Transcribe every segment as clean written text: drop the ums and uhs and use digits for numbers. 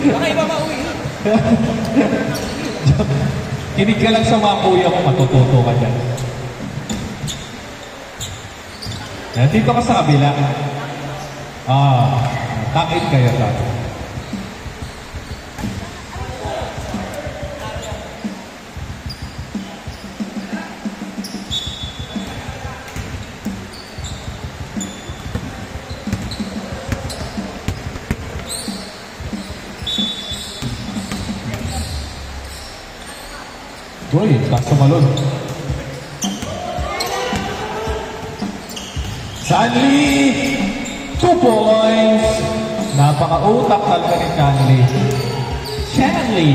Baka iba mauwi. Kinig ka lang sa mga kuya mo, matututo ka dyan. Dito ka sa kabila. Takit kayo tayo. Uy, taas tumalon. Chanli, 2 points. Napaka-utak talaga ni Chanli. Chanli.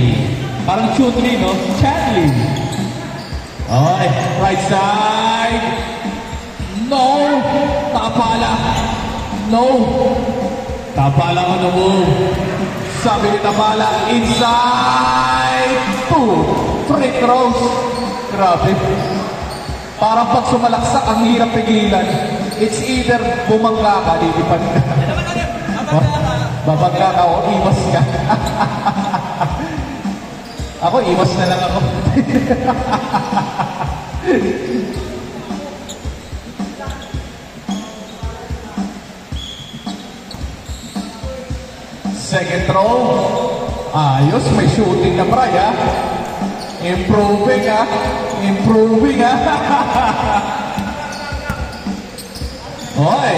Parang Chun-Li, no? Chanli. Okay, right side. No. Tapala. No. Tapala on the move. Sabi ni Tapala, inside. 2. Free throws. Grabe. Parang pag sumalaksak, ang hirap pigilan. It's either bumangga ka, lilipan ka. Babangga ka o iwas ka. Ako, iwas na lang ako. Second throw. Ayos, may shooting na Bray, ha? Improving, ha? Improving, ha? Oy!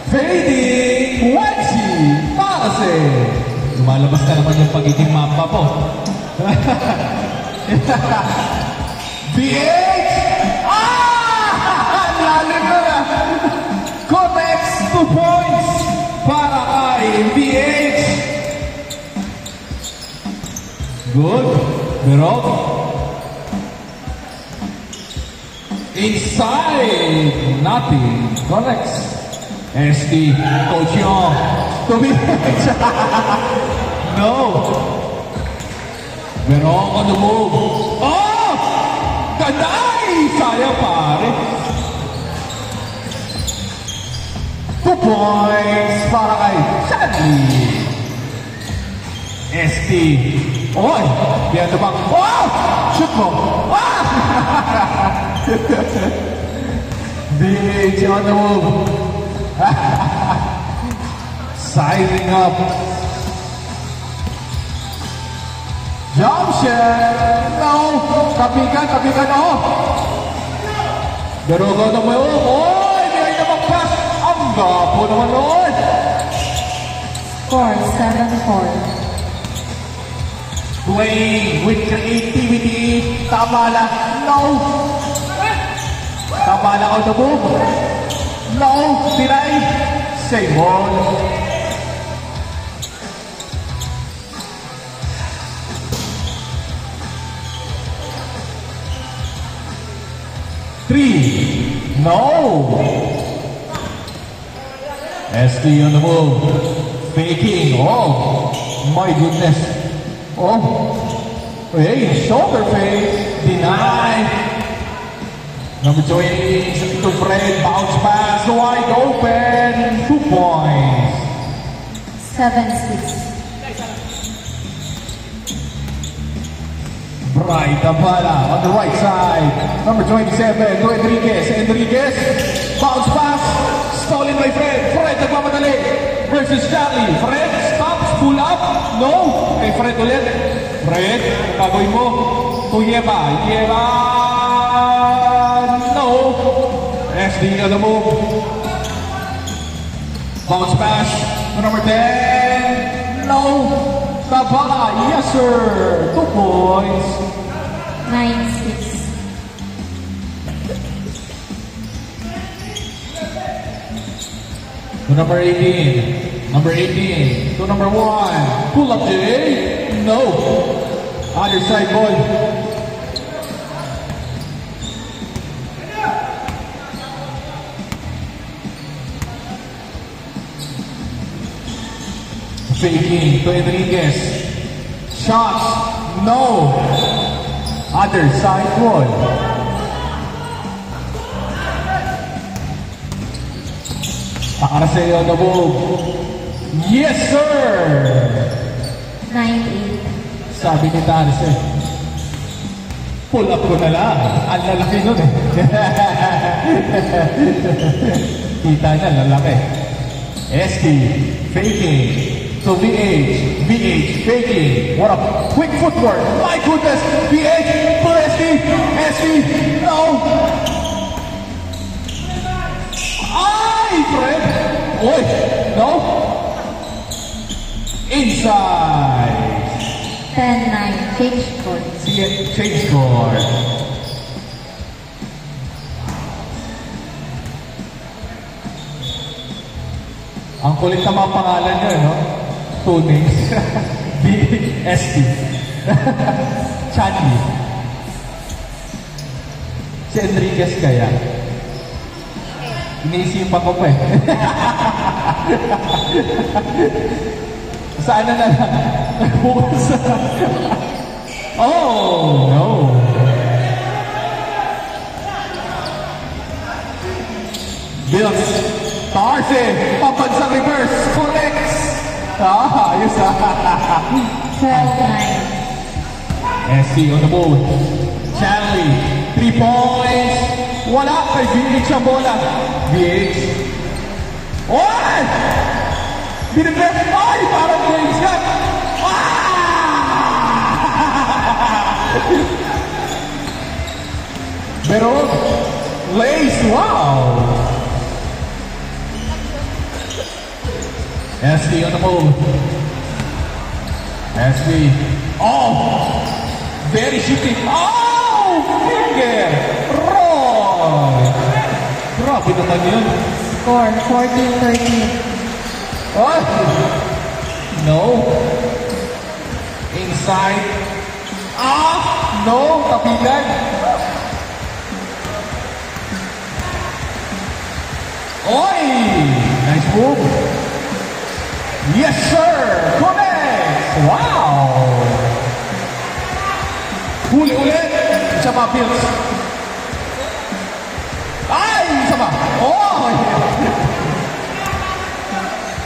Fading Waxy Pase! Lumalabas na naman yung pagiging mapa po. BH! Lalim na na! Connects 2 points para kay BH! Good. Pero inside, nothing. Connects. SD, Coach Yong. No. Pero on the move. Oh! Ganay! Sayang pare. 2 points para kay Chanli. SD. Oy! Diyan naman. Oh! Shoot mo! Ah! BH on the move. Sizing up. Jump shot. No! Kapikan, oh! Darugo na mo. Oh! Hindi ay napagpas. Ang gapo naman noon. Score 7-4. Playing with creativity. Tapala. No! Tapala on the move. No! Tinay. Same ball. Three. No! SD on the move. Faking. Oh! My goodness. Oh, hey, shoulder fake, denied. Number 20, to Fred, bounce pass, wide open, 2 points. 7-6. Bright Tapala on the right side. Number 27, to Enriquez, bounce pass, stolen by Fred. Fred nagmamadali versus Chanli. Fred stops, pull up, no. Kay Fred ulit. Fred, kagawin mo. To Yeba, no. SD on the move. Bounce pass to number 10, no. Tapala, yes sir, 2 points. 9-6. To number 18. Number 18. To number 1. Pull up J. No. Other side ball. Faking to Enriquez. Shots. No. Other side ball. Tarse on the move. Yes, sir! 9-8. Sabi ni Tarse, pull up ko na lang. Ang lalaki nun eh. Kita niya, lalaki. ST, faking. So VH, faking. What a quick footwork. My goodness, VH, for ST, no. Ay, Fred. Oy, no. Inside. 10-9. Change court. Change score. Ang kulit na mga pangalan nyo, no? 2 names. BST. Chanli. Si Enriquez kaya. Iniisipan ko pa eh. Saan na lang? Bukas. Oh, no. Bills. Tarse. Papansang reverse. Connects. Ayos 12-9. SC on the move. Chanley. 3 points. Wala kay VH ang bola. VH. Oy! Binibet. Ay! Parang James yan. Pero, Lace, wow! SB on the move. SB. Oh! Very shifty. Oh! Finger! Roy! Grabe naman yun. Score 14-13. Oh! No. Inside. No! Tapigan. Oy! Nice move. Yes, sir! Connect! Wow! Huli ulit. Isa pa, Bills. Ay! Isa pa. Oh!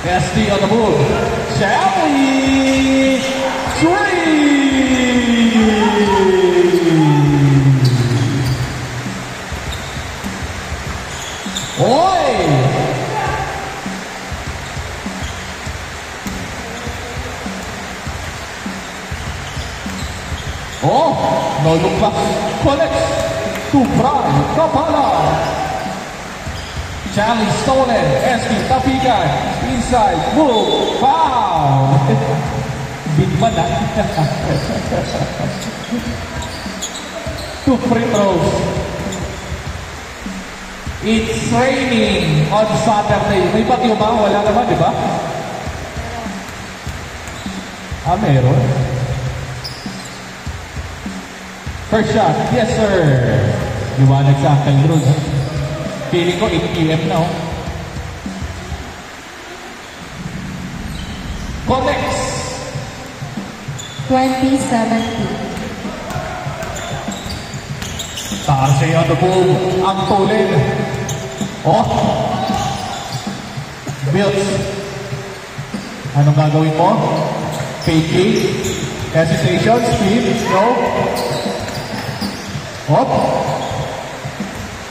SD on the move. Shelly! 3! Oy! Oh! No look back. Connects to Brian Kapala. Charlie stolen. SB Tapigan. Inside. Move. Foul. Big man ah. 2 free throws. It's raining on Saturday. May bagyo ba? Wala naman, di ba? Meron. First shot. Yes, sir. Liwanag sa Uncle Rude. Feeling ko 8 PM na, oh. Connects. 20-17. Tarse on the move. Ang tulin. Oh. Bills. Anong gagawin mo? Faking. Hesitation. Speed. No. Hop.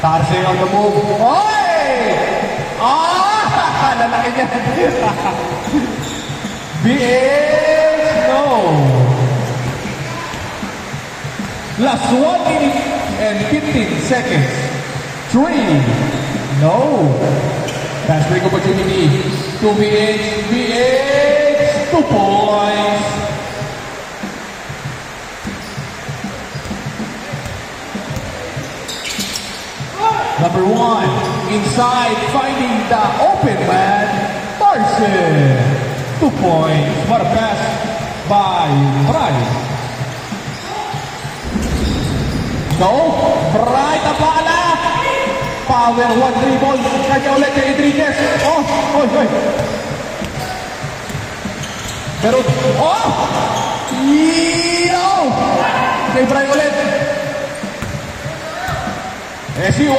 Tarse on the move. Oy! Lalaki niya. BH. No. Last 1 minute and 15 seconds. 3. No. Fast break opportunity. 2 BH. BH. 2 points. Number 1. Inside. Finding the open man. Tarse. 2 points. What a pass by Brian. No. Bright ang bala. Power 1 dribble. Kanya ulit kay Enriquez. Oh. Oy, oy. Pero, oh. Yo. Kay Brian ulit. Si, oh.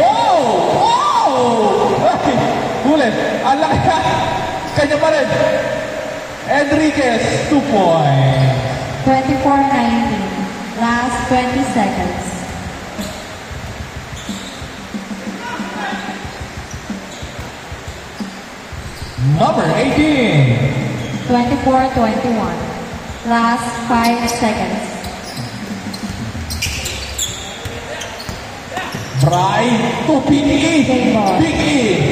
Oh. ulit. Ang laki na. Kanya pa rin. Enriquez, 2 points. 24-19. Last 20 seconds. Number 18. 24-21. Last 5 seconds. Bry to Big E. Game ball. Big E.